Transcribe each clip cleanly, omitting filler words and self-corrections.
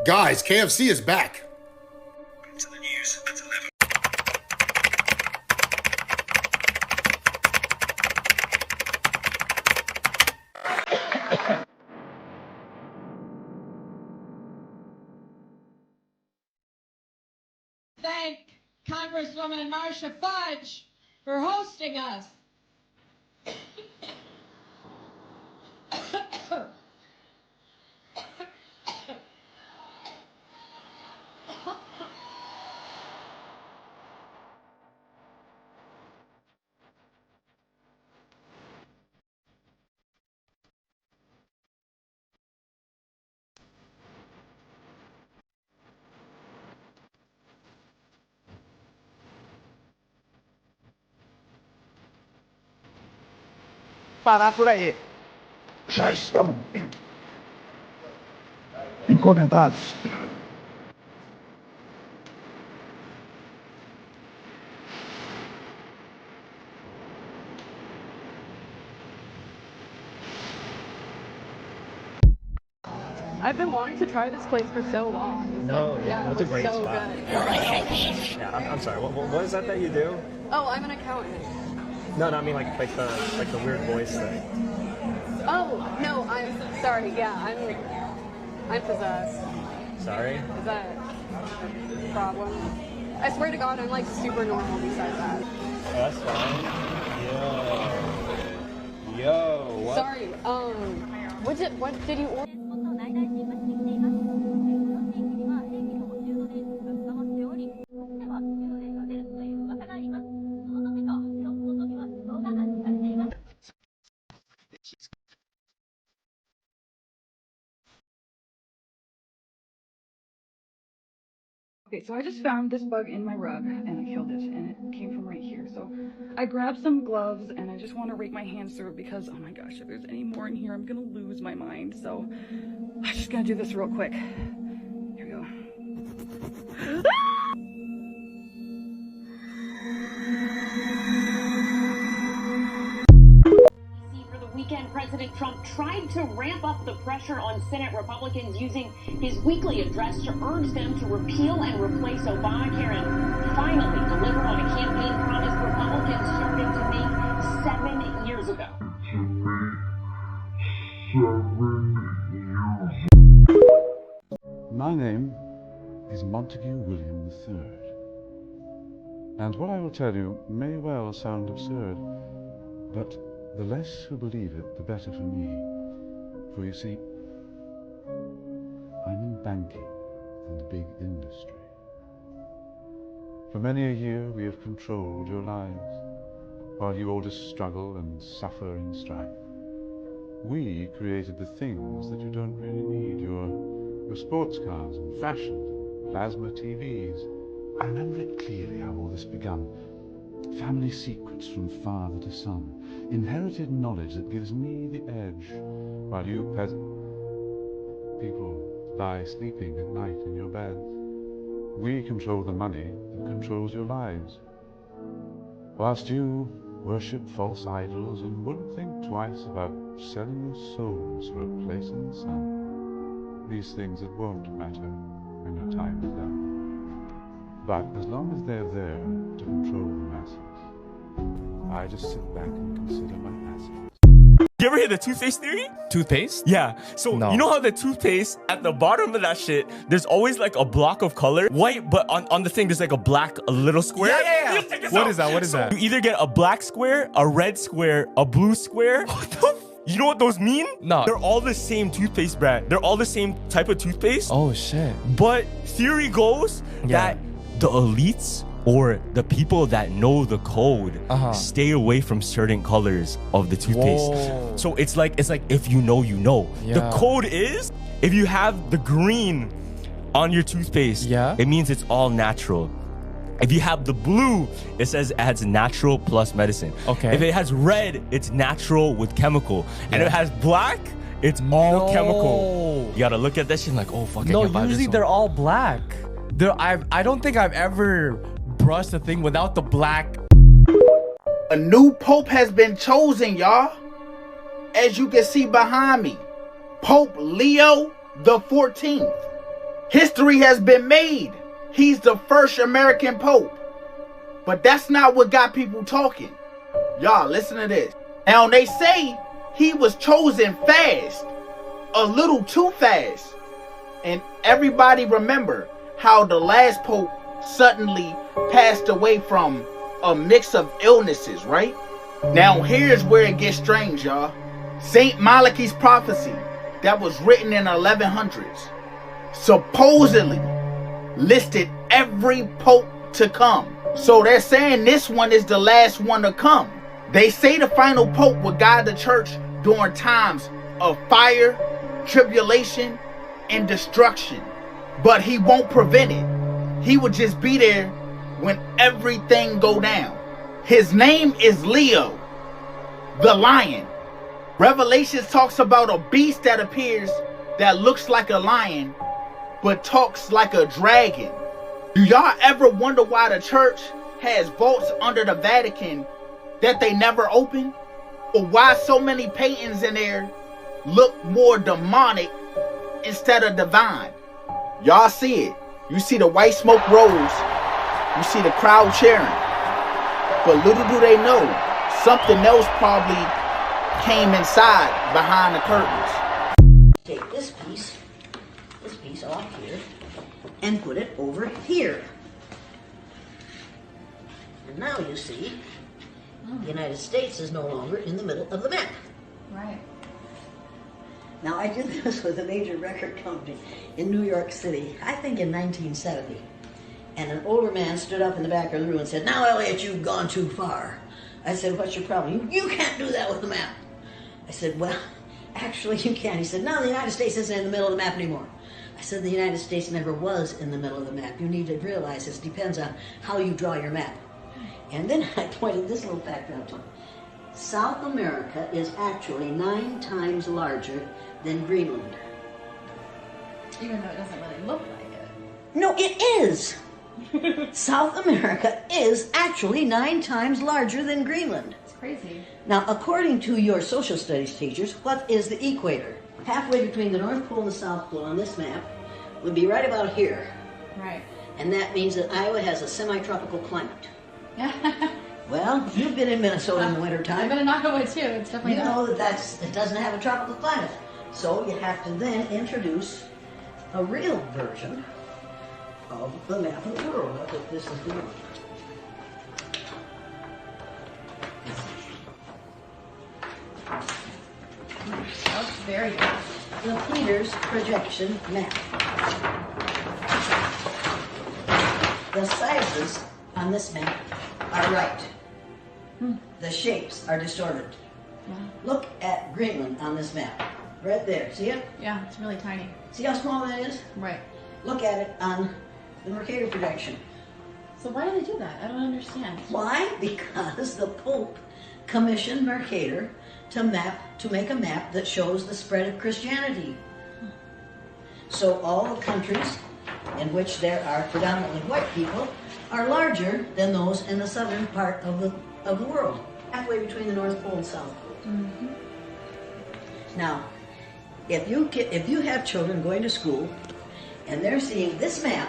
Guys, KFC is back. To the news at 11. Thank Congresswoman Marcia Fudge for hosting us. Para por aí. Já estamos encomendados. I've been wanting to try this place for so long. That's a great so spot. good. Yeah, I'm sorry. What is that you do? Oh, I'm an accountant. No, I mean like the weird voice thing. Oh, no, I'm sorry. Yeah, I'm possessed. Sorry. Is that a problem? I swear to God, I'm like super normal besides that. Oh, that's fine. Yo, what? Sorry. What did you order? Okay, so I just found this bug in my rug and I killed it, and it came from right here. So I grabbed some gloves and I just want to rake my hands through it because, oh my gosh, if there's any more in here, I'm gonna lose my mind. So I'm just gonna do this real quick. Here we go. For the weekend, President Trump tried to ramp up the pressure on Senate Republicans using his weekly address to urge them to repeal and replace Obamacare and finally deliver on a campaign promise Republicans started to make 7 years ago. My name is Montague William III, and what I will tell you may well sound absurd, but the less who believe it, the better for me. For you see, I'm in banking and big industry. For many a year we have controlled your lives, while you all just struggle and suffer in strife. We created the things that you don't really need, your sports cars and fashions and plasma TVs. I remember it clearly how all this began. Family secrets from father to son, inherited knowledge that gives me the edge, while you people lie sleeping at night in your beds. We control the money that controls your lives, whilst you worship false idols and wouldn't think twice about selling your souls for a place in the sun. These things that won't matter when your time is done. But as long as they're there to control the masses, I just sit back and consider my assets. You ever hear the toothpaste theory? Toothpaste? Yeah. So No. you know how the toothpaste, at the bottom of that shit, there's always like a block of color. White, but on the thing, there's like a black, a little square. Yeah. Check this What out. is that? What is that? You either get a black square, a red square, a blue square. What the You know what those mean? No. They're all the same toothpaste brand. They're all the same type of toothpaste. Oh, shit. But theory goes that the elites or the people that know the code stay away from certain colors of the toothpaste. Whoa. So it's like if you know, you know. The Yeah. code is if you have the green on your toothpaste, it means it's all natural. If you have the blue, it says it has natural plus medicine. Okay. If it has red, it's natural with chemical. And if it has black, it's all chemical. You gotta look at that shit like, oh fuck. No, I can't buy usually this they're one. all black. I don't think I've ever brushed a thing without the black. A new pope has been chosen, y'all. As you can see behind me, Pope Leo the 14th. History has been made. He's the first American Pope. But that's not what got people talking. Y'all, listen to this. Now, they say he was chosen fast. A little too fast. And everybody remember how the last Pope suddenly passed away from a mix of illnesses, right? Now, here's where it gets strange, y'all. Saint Malachi's prophecy that was written in 1100s supposedly listed every Pope to come. So they're saying this one is the last one to come. They say the final Pope will guide the church during times of fire, tribulation, and destruction. But he won't prevent it. He will just be there when everything go down. His name is Leo, the lion. Revelations talks about a beast that appears that looks like a lion, but talks like a dragon. Do y'all ever wonder why the church has vaults under the Vatican that they never open? Or why so many paintings in there look more demonic instead of divine? Y'all see it. You see the white smoke rolls. You see the crowd cheering. But little do they know, something else probably came inside behind the curtains. Take this piece off here, and put it over here. And now you see, the United States is no longer in the middle of the map. Right. Now, I did this with a major record company in New York City, I think in 1970. And an older man stood up in the back of the room and said, "Now, Elliot, you've gone too far." I said, "What's your problem?" "You can't do that with the map." I said, "Well, actually you can." He said, "No, the United States isn't in the middle of the map anymore." I said, "The United States never was in the middle of the map. You need to realize this depends on how you draw your map." And then I pointed this little fact out to him. South America is actually 9 times larger than Greenland. Even though it doesn't really look like it. No, it is. South America is actually 9 times larger than Greenland. It's crazy. Now, according to your social studies teachers, what is the equator? Halfway between the North Pole and the South Pole on this map would be right about here. Right. And that means that Iowa has a semi-tropical climate. Well, you've been in Minnesota in the wintertime. I've been in Iowa too. It's definitely You know that it doesn't have a tropical climate. So you have to then introduce a real version of the map of the world. I think this is the one. That's very good. The Peters projection map. The sizes on this map are right. The shapes are distorted. Look at Greenland on this map. Right there. See it? Yeah, it's really tiny. See how small that is? Right. Look at it on the Mercator projection. So why do they do that? I don't understand. Why? Because the Pope commissioned Mercator to make a map that shows the spread of Christianity. So all the countries in which there are predominantly white people are larger than those in the southern part of the world, halfway between the North Pole and South Pole. Mm-hmm. Now, if you have children going to school and they're seeing this map,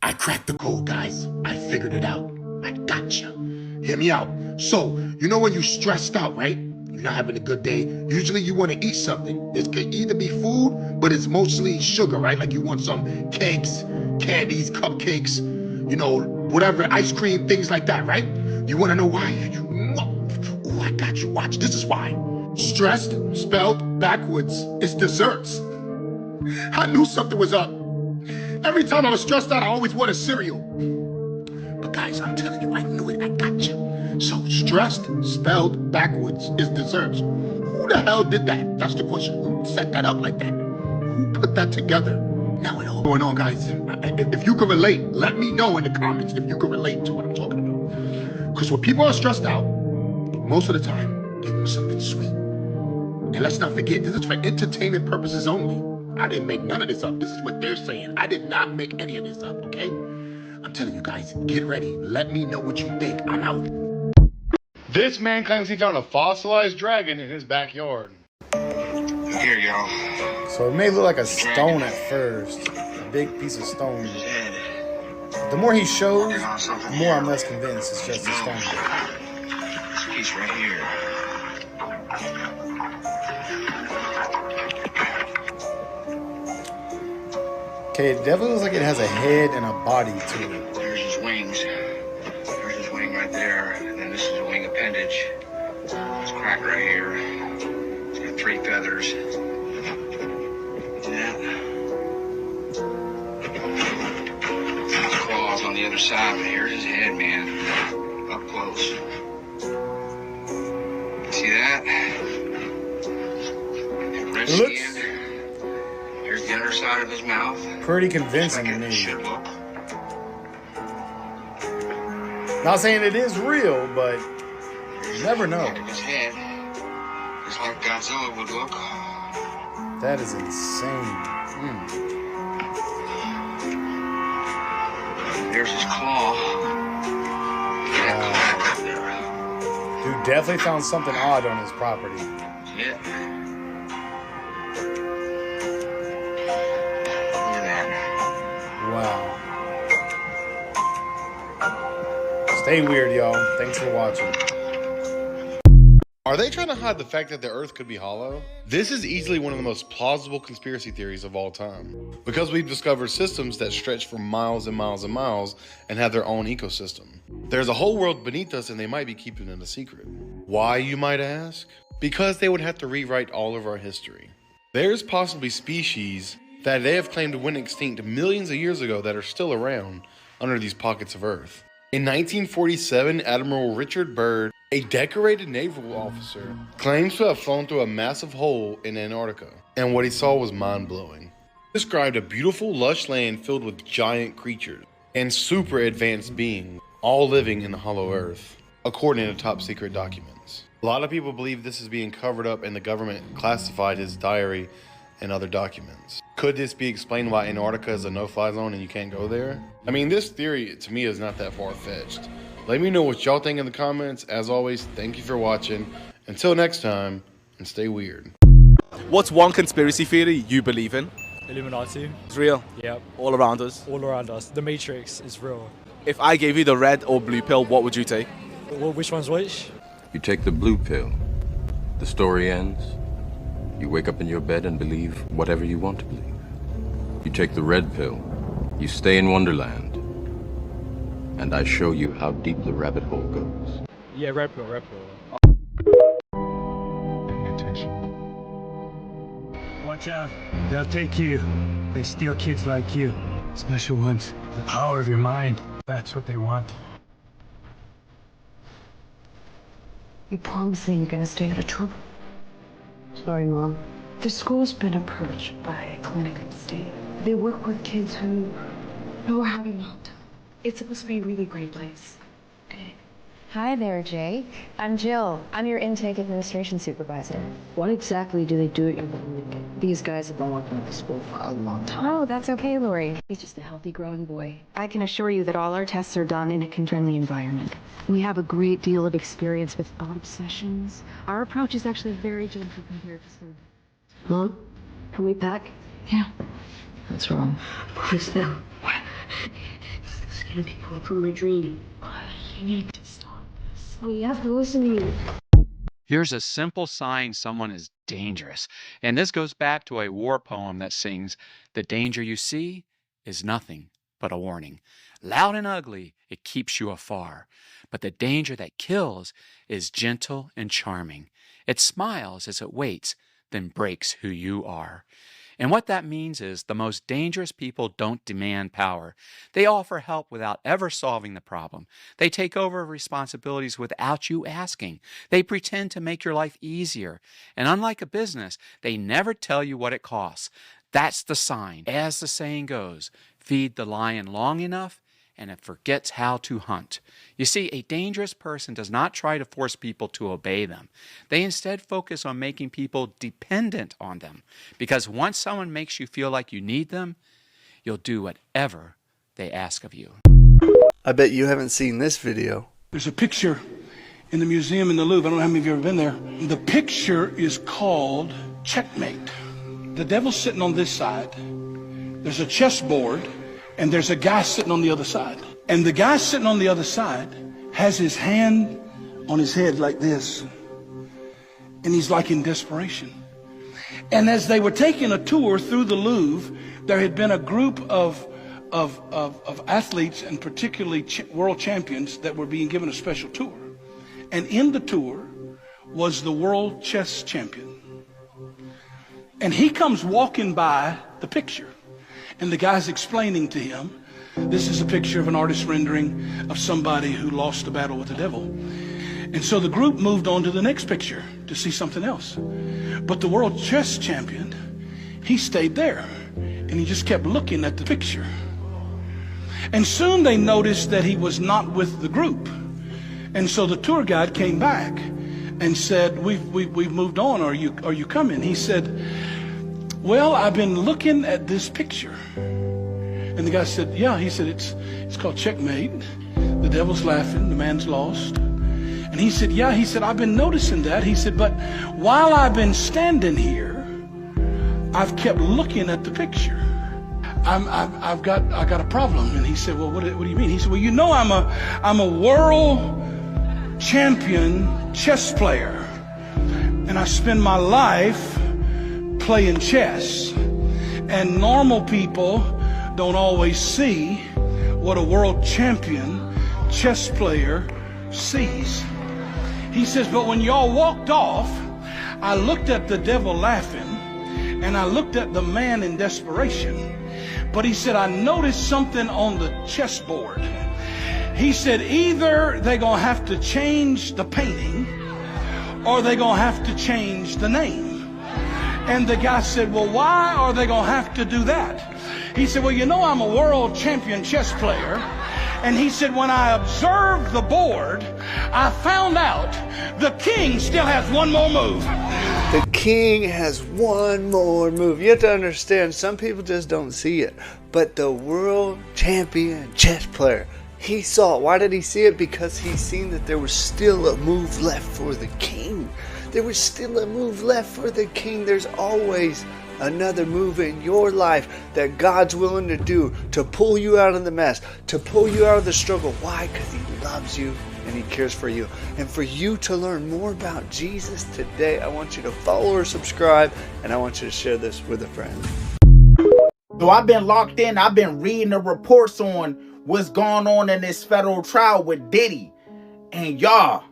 I cracked the code, guys. I figured it out. I gotcha. Hear me out. So, you know when you're stressed out, right? You're not having a good day. Usually you want to eat something. This could either be food, but it's mostly sugar, right? Like you want some cakes, candies, cupcakes, you know, whatever, ice cream, things like that, right? You want to know why? Oh, I got you. Watch. This is why. Stressed, spelled backwards, is desserts. I knew something was up. Every time I was stressed out, I always wanted cereal. But guys, I'm telling you, I knew it. I got you. So stressed, spelled backwards, is desserts. Who the hell did that? That's the question. Who set that up like that? Who put that together? Now it all going on, guys. If you can relate, let me know in the comments if you can relate to what I'm talking about. Because when people are stressed out, most of the time, give them something sweet. And let's not forget, this is for entertainment purposes only. I didn't make none of this up. This is what they're saying. I did not make any of this up, okay? I'm telling you guys, get ready. Let me know what you think. I'm out. This man claims he found a fossilized dragon in his backyard. Here, y'all. So it may look like a stone at first, big piece of stone. The more he shows, the more I'm less convinced it's just a stone. This piece right here. Okay, it definitely looks like it has a head and a body to it. There's his wings. There's his wing right there. And then this is a wing appendage. It's cracked right here. It's got 3 feathers. See that? His claws on the other side. Here's his head, man. Up close. See that? Red skin. Here's the underside of his mouth. Pretty convincing to me. Not saying it is real, but you never know. His head, just like Godzilla would look. That is insane. There's his claw. Dude definitely found something odd on his property. Yeah. Wow. Stay weird, y'all. Thanks for watching. Are they trying to hide the fact that the Earth could be hollow? This is easily one of the most plausible conspiracy theories of all time, because we've discovered systems that stretch for miles and miles and miles and have their own ecosystem. There's a whole world beneath us and they might be keeping it a secret. Why, you might ask? Because they would have to rewrite all of our history. There's possibly species that they have claimed went extinct millions of years ago that are still around under these pockets of Earth. In 1947, Admiral Richard Byrd, a decorated naval officer, claims to have flown through a massive hole in Antarctica, and what he saw was mind-blowing. He described a beautiful, lush land filled with giant creatures and super advanced beings, all living in the hollow Earth, according to top-secret documents. A lot of people believe this is being covered up and the government classified his diary and other documents. Could this be explained why Antarctica is a no-fly zone and you can't go there? I mean, this theory to me is not that far-fetched. Let me know what y'all think in the comments. As always, thank you for watching. Until next time, and stay weird. What's one conspiracy theory you believe in? Illuminati. It's real? Yep. All around us? All around us. The Matrix is real. If I gave you the red or blue pill, what would you take? Well, which one's which? You take the blue pill. The story ends. You wake up in your bed and believe whatever you want to believe. You take the red pill. You stay in Wonderland. And I show you how deep the rabbit hole goes. Yeah, red pill, red pill. Pay attention. Watch out. They'll take you. They steal kids like you. Special ones. The power of your mind. That's what they want. You promise that you're gonna stay out of trouble? Sorry, Mom. The school's been approached by a clinic in the state. They work with kids who are having a meltdown. It's supposed to be a really great place. Okay. Hi there, Jake. I'm Jill. I'm your intake administration supervisor. What exactly do they do at your clinic? These guys have been working at the school for a long time. Oh, that's okay, Lori. He's just a healthy, growing boy. I can assure you that all our tests are done in a kid-friendly environment. We have a great deal of experience with obsessions. Our approach is actually very gentle compared to some. Mom, can we pack? Yeah. What's wrong? Please, no. What? It's gonna be pulled from my dream. You need to stop this. Oh, you have to listen to me. Here's a simple sign someone is dangerous. And this goes back to a war poem that sings, "The danger you see is nothing but a warning. Loud and ugly, it keeps you afar. But the danger that kills is gentle and charming. It smiles as it waits, then breaks who you are." And what that means is the most dangerous people don't demand power. They offer help without ever solving the problem. They take over responsibilities without you asking. They pretend to make your life easier. And unlike a business, they never tell you what it costs. That's the sign. As the saying goes, feed the lion long enough and it forgets how to hunt. You see, a dangerous person does not try to force people to obey them. They instead focus on making people dependent on them. Because once someone makes you feel like you need them, you'll do whatever they ask of you. I bet you haven't seen this video. There's a picture in the museum in the Louvre. I don't know how many of you have ever been there. The picture is called Checkmate. The devil's sitting on this side. there's a chessboard, and there's a guy sitting on the other side. And the guy sitting on the other side has his hand on his head like this. And he's like in desperation. And as they were taking a tour through the Louvre, there had been a group of athletes, and particularly world champions, that were being given a special tour. And in the tour was the world chess champion. And he comes walking by the picture. And the guy's explaining to him, this is a picture of an artist rendering of somebody who lost a battle with the devil. And so the group moved on to the next picture to see something else. But the world chess champion, he stayed there. And he just kept looking at the picture. And soon they noticed that he was not with the group. And so the tour guide came back and said, we've moved on. Are you coming? He said, well, I've been looking at this picture. And the guy said, yeah. He said, it's called Checkmate. The devil's laughing, the man's lost. And he said, yeah. He said, I've been noticing that. He said, but while I've been standing here, I've kept looking at the picture. I got a problem. And he said, well, what do you mean? He said, well, you know, I'm a world champion chess player, and I spend my life playing chess. And normal people don't always see what a world champion chess player sees. He says, but when y'all walked off, I looked at the devil laughing, and I looked at the man in desperation. But he said, I noticed something on the chessboard. He said, either they're going to have to change the painting, or they're going to have to change the name. And the guy said, well, why are they going to have to do that? He said, well, you know, I'm a world champion chess player. And he said, when I observed the board, I found out the king still has one more move. The king has one more move. You have to understand, some people just don't see it. But the world champion chess player, he saw it. Why did he see it? Because he seen that there was still a move left for the king. There was still a move left for the king. There's always another move in your life that God's willing to do to pull you out of the mess, to pull you out of the struggle. Why? Because he loves you and he cares for you. And for you to learn more about Jesus today, I want you to follow or subscribe, and I want you to share this with a friend. So I've been locked in. I've been reading the reports on what's going on in this federal trial with Diddy. And y'all,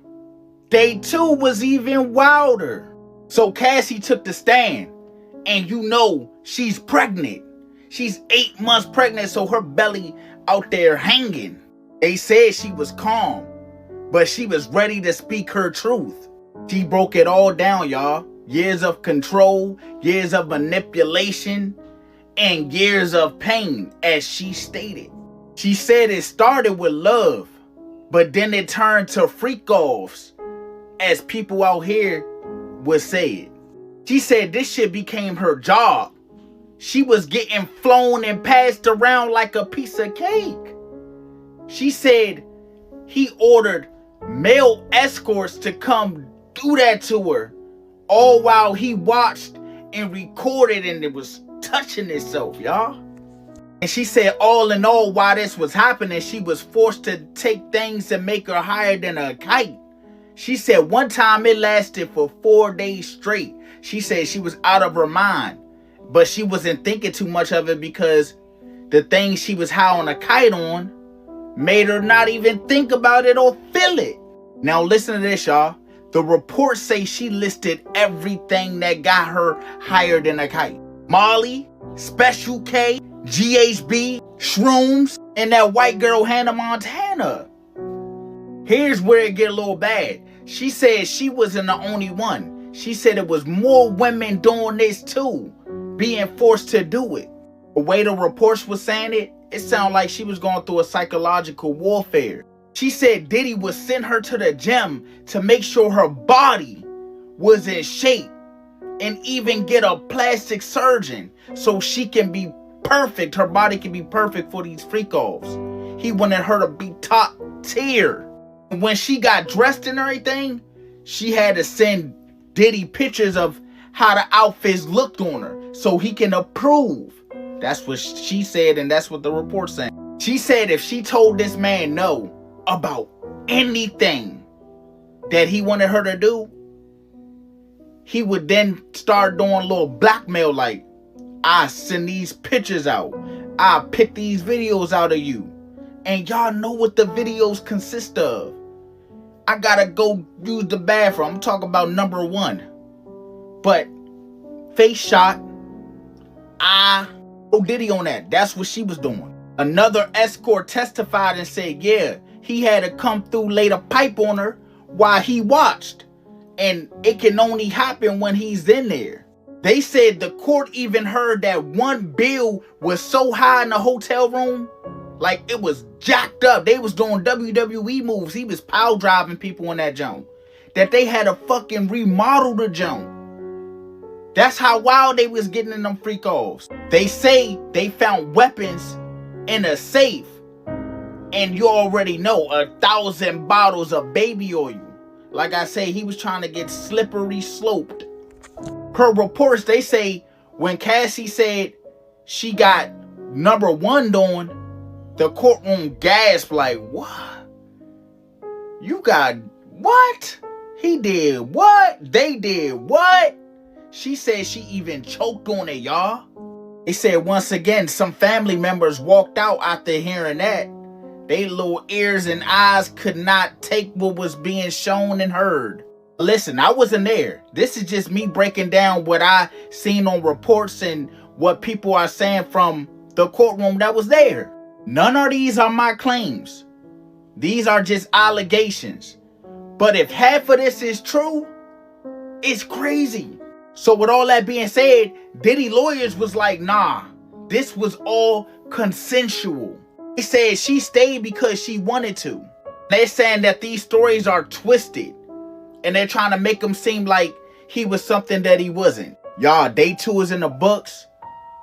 day 2 was even wilder. So Cassie took the stand. And you know she's pregnant. She's 8 months pregnant, so her belly out there hanging. They said she was calm, but she was ready to speak her truth. She broke it all down, y'all. Years of control, years of manipulation, and years of pain, as she stated. She said it started with love, but then it turned to freak-offs, as people out here would say it. She said this shit became her job. She was getting flown and passed around like a piece of cake. She said he ordered male escorts to come do that to her, all while he watched and recorded, and it was touching itself, y'all. And she said all in all, while this was happening, she was forced to take things to make her higher than a kite. She said one time it lasted for 4 days straight. She said she was out of her mind, but she wasn't thinking too much of it because the thing she was high on a kite on made her not even think about it or feel it. Now listen to this, y'all. The reports say she listed everything that got her higher than a kite. Molly, Special K, GHB, shrooms, and that white girl Hannah Montana. Here's where it get a little bad. She said she wasn't the only one. She said it was more women doing this too, being forced to do it. The way the reports was saying it sounded like she was going through a psychological warfare. She said Diddy would send her to the gym to make sure her body was in shape, and even get a plastic surgeon so she can be perfect. Her body can be perfect for these freak-offs. He wanted her to be top tier. And when she got dressed and everything, she had to send Diddy pictures of how the outfits looked on her so he can approve That's what she said, and that's what the report's saying. She said if she told this man no about anything that he wanted her to do, he would then start doing a little blackmail, like, I send these pictures out. I pick these videos out of you. And y'all know what the videos consist of. I gotta go use the bathroom. I'm talking about number one. But face shot. Diddy on that. That's what she was doing. Another escort testified and said, yeah, he had to come through, laid a pipe on her while he watched. And it can only happen when he's in there. They said the court even heard that one bill was so high in the hotel room, like it was jacked up. They was doing WWE moves. He was power driving people in that joint. That they had to fucking remodel the joint. That's how wild they was getting in them freak offs. They say they found weapons in a safe. And you already know, 1,000 bottles of baby oil. Like I say, he was trying to get slippery sloped. Per reports, they say when Cassie said she got number one doing, the courtroom gasped like, what? You got what? He did what? They did what? She said she even choked on it, y'all. They said once again, some family members walked out after hearing that. They little ears and eyes could not take what was being shown and heard. Listen, I wasn't there. This is just me breaking down what I seen on reports and what people are saying from the courtroom that was there. None of these are my claims. These are just allegations. But if half of this is true, it's crazy. So with all that being said, Diddy lawyers was like, nah, this was all consensual. They said she stayed because she wanted to. They're saying that these stories are twisted. And they're trying to make him seem like he was something that he wasn't. Y'all, day 2 is in the books.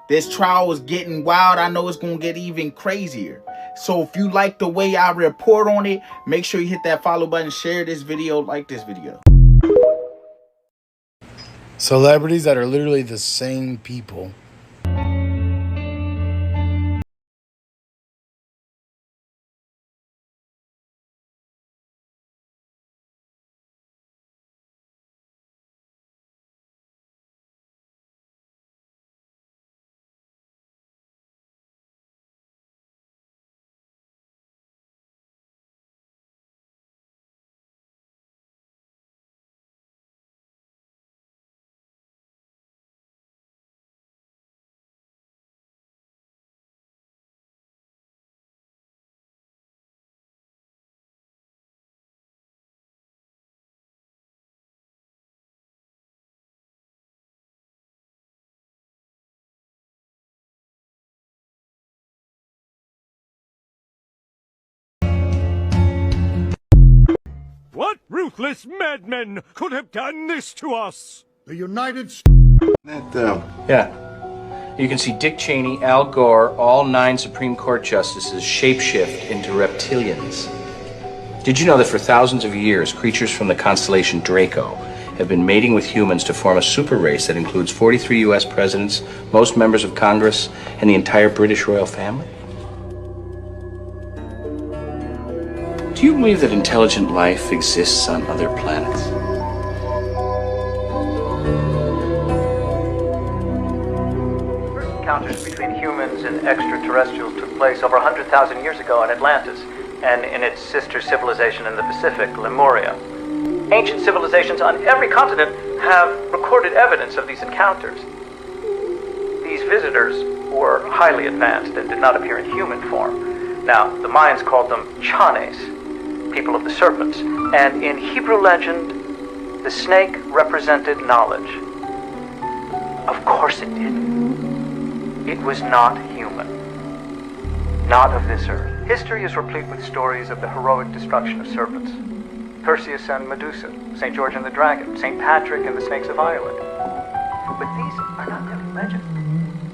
This trial is getting wild. I know it's going to get even crazier. So if you like the way I report on it, make sure you hit that follow button, share this video, like this video. Celebrities that are literally the same people. What ruthless madmen could have done this to us? The United States. Yeah. You can see Dick Cheney, Al Gore, all 9 Supreme Court justices shapeshift into reptilians. Did you know that for thousands of years, creatures from the constellation Draco have been mating with humans to form a super race that includes 43 U.S. presidents, most members of Congress, and the entire British royal family? Do you believe that intelligent life exists on other planets? First encounters between humans and extraterrestrials took place over 100,000 years ago in Atlantis and in its sister civilization in the Pacific, Lemuria. Ancient civilizations on every continent have recorded evidence of these encounters. These visitors were highly advanced and did not appear in human form. Now, the Mayans called them Chanes, people of the serpents, and in Hebrew legend, the snake represented knowledge. Of course it did. It was not human. Not of this earth. History is replete with stories of the heroic destruction of serpents. Perseus and Medusa, St. George and the Dragon, St. Patrick and the Snakes of Ireland. But these are not really legends,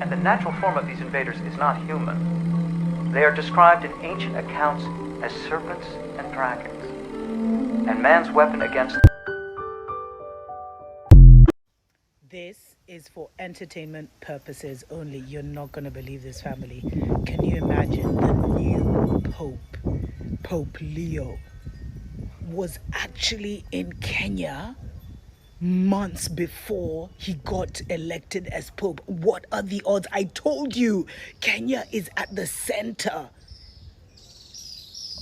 and the natural form of these invaders is not human. They are described in ancient accounts as serpents and dragons, and man's weapon against them. This is is for entertainment purposes only. You're not going to believe this, family. Can you imagine the new Pope, Pope Leo, was actually in Kenya months before he got elected as Pope? What are the odds? I told you, Kenya is at the center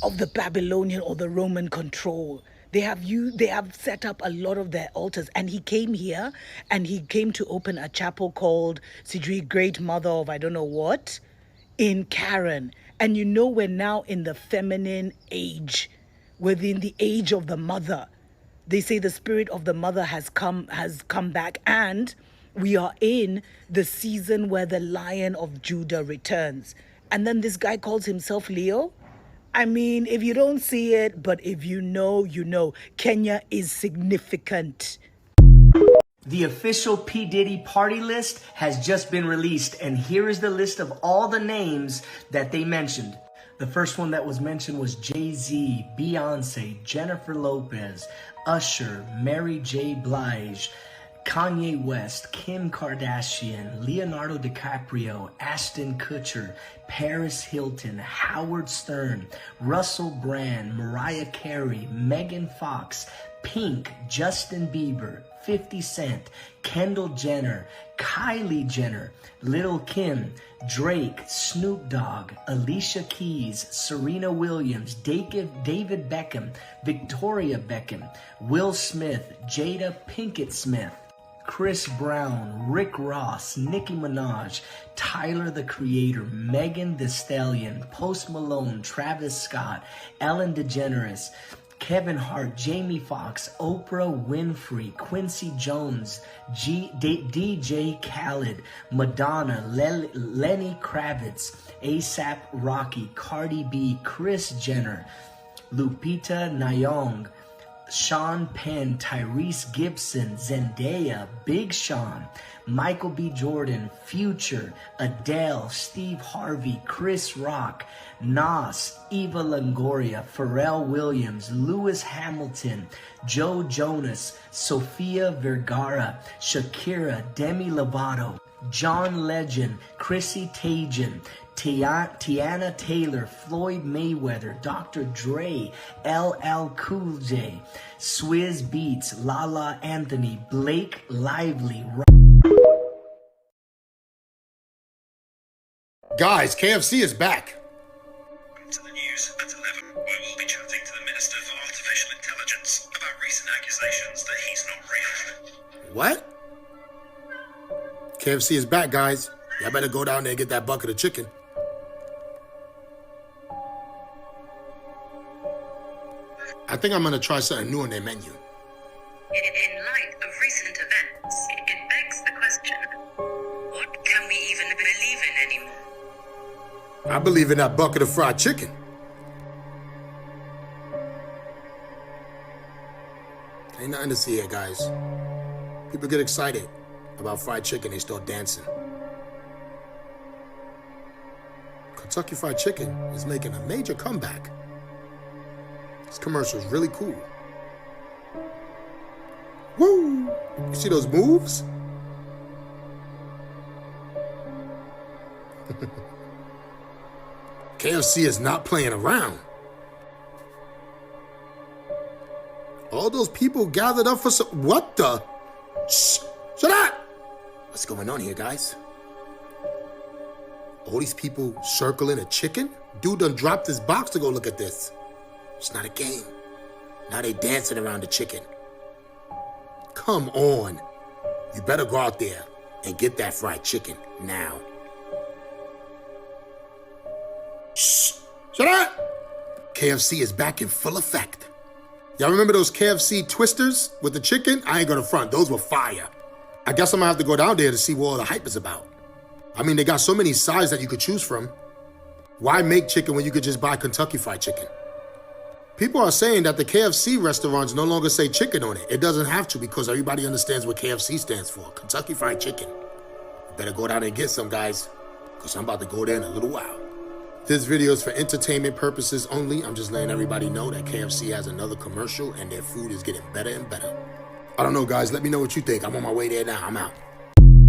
of the Babylonian or the Roman control. They have set up a lot of their altars, and he came here and he came to open a chapel called Sidri, Great Mother of I don't know what, in Karen. And you know, we're now in the feminine age, within the age of the mother. They say the spirit of the mother has come back, and we are in the season where the Lion of Judah returns. And then this guy calls himself Leo. I mean, if you don't see it, but if you know, you know. Kenya is significant. The official P. Diddy party list has just been released, and here is the list of all the names that they mentioned. The first one that was mentioned was Jay-Z, Beyonce, Jennifer Lopez, Usher, Mary J. Blige, Kanye West, Kim Kardashian, Leonardo DiCaprio, Ashton Kutcher, Paris Hilton, Howard Stern, Russell Brand, Mariah Carey, Megan Fox, Pink, Justin Bieber, 50 Cent, Kendall Jenner, Kylie Jenner, Lil' Kim, Drake, Snoop Dogg, Alicia Keys, Serena Williams, David Beckham, Victoria Beckham, Will Smith, Jada Pinkett Smith, Chris Brown, Rick Ross, Nicki Minaj, Tyler the Creator, Megan Thee Stallion, Post Malone, Travis Scott, Ellen DeGeneres, Kevin Hart, Jamie Foxx, Oprah Winfrey, Quincy Jones, DJ Khaled, Madonna, Lenny Kravitz, ASAP Rocky, Cardi B, Kris Jenner, Lupita Nyong'o, Sean Penn, Tyrese Gibson, Zendaya, Big Sean, Michael B. Jordan, Future, Adele, Steve Harvey, Chris Rock, Nas, Eva Longoria, Pharrell Williams, Lewis Hamilton, Joe Jonas, Sofia Vergara, Shakira, Demi Lovato, John Legend, Chrissy Teigen, Tiana Taylor, Floyd Mayweather, Dr. Dre, LL Cool J, Swizz Beatz, Lala Anthony, Blake Lively. Guys, KFC is back. To the news at 11, we will be chatting to the Minister for Artificial Intelligence about recent accusations that he's not real. What? KFC is back, guys. Y'all better go down there and get that bucket of chicken. I think I'm gonna try something new on their menu. In light of recent events, it begs the question, what can we even believe in anymore? I believe in that bucket of fried chicken. Ain't nothing to see here, guys. People get excited about fried chicken, they start dancing. Kentucky Fried Chicken is making a major comeback. This commercial is really cool. Woo! You see those moves? KFC is not playing around. All those people gathered up for some... What the? Shh! Shut up! What's going on here, guys? All these people circling a chicken? Dude done dropped his box to go look at this. It's not a game. Now they dancing around the chicken. Come on. You better go out there and get that fried chicken now. Shh! Shut up! KFC is back in full effect. Y'all remember those KFC twisters with the chicken? I ain't gonna front. Those were fire. I guess I'm gonna have to go down there to see what all the hype is about. I mean, they got so many sides that you could choose from. Why make chicken when you could just buy Kentucky Fried Chicken? People are saying that the KFC restaurants no longer say chicken on it. It doesn't have to because everybody understands what KFC stands for. Kentucky Fried Chicken. You better go down there and get some, guys, because I'm about to go there in a little while. This video is for entertainment purposes only. I'm just letting everybody know that KFC has another commercial and their food is getting better and better. I don't know, guys. Let me know what you think. I'm on my way there now. I'm out.